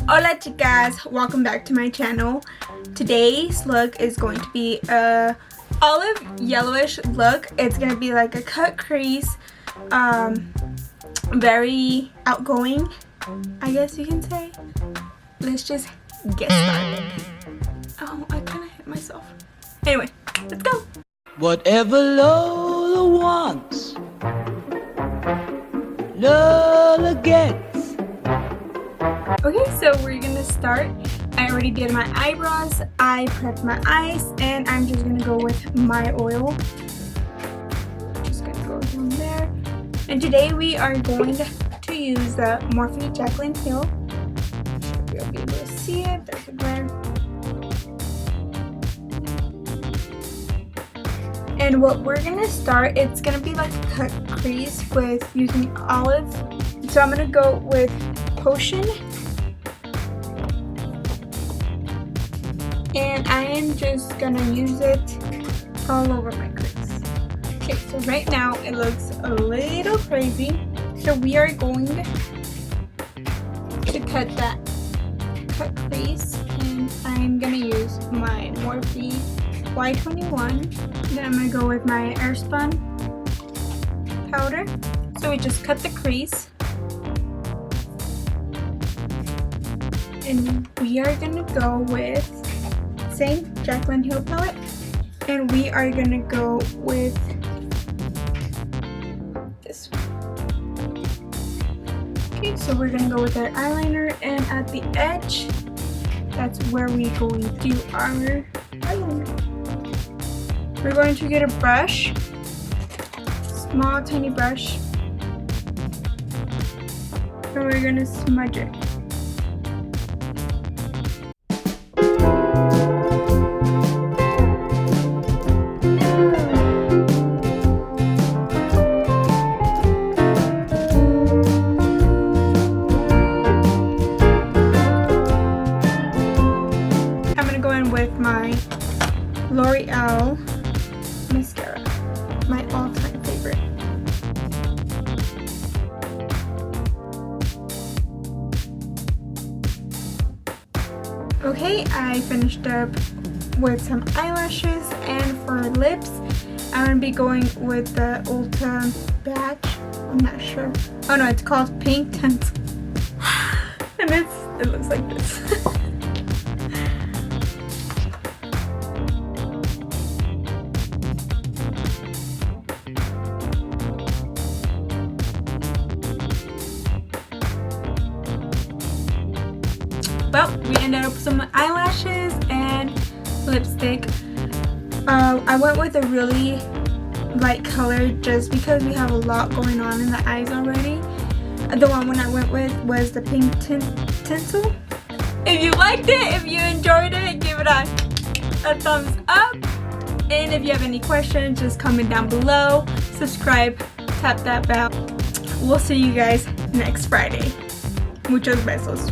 Hola chicas, welcome back to my channel. Today's look is going to be a olive yellowish look. It's going to be like a cut crease, very outgoing, I guess you can say. Let's just get started. Oh, I kind of hit myself. Anyway, let's go. Whatever Lola wants, Lola gets. Okay, so we're gonna start. I already did my eyebrows, I prepped my eyes, and I'm just gonna go with my oil. Just gonna go down there. And today we are going to use the Morphe Jaclyn Hill. You'll be able to see it. There's a glare. And what we're gonna start, it's gonna be like a cut crease with using olive. So I'm gonna go with Potion. And I am just gonna use it all over my crease. Okay, so right now it looks a little crazy. So we are going to cut that cut crease, and I'm gonna use my Morphe Y21. Then I'm gonna go with my Airspun powder. So we just cut the crease. And we are gonna go with same Jaclyn Hill palette, and we are gonna go with this one. Okay, so we're gonna go with our eyeliner, and at the edge, that's where we're going to do our eyeliner. We're going to get a brush, small tiny brush, and we're gonna smudge it. With my L'Oreal mascara, my all-time favorite. Okay, I finished up with some eyelashes, and for lips, I'm going to be going with the Ulta batch. I'm not sure. Oh no, it's called Pink Tinsel. And it looks like this. Well, we ended up with some eyelashes and lipstick. I went with a really light color just because we have a lot going on in the eyes already. The one I went with was the Pink Tinsel. If you liked it, if you enjoyed it, give it a thumbs up. And if you have any questions, just comment down below. Subscribe, tap that bell. We'll see you guys next Friday. Muchos besos.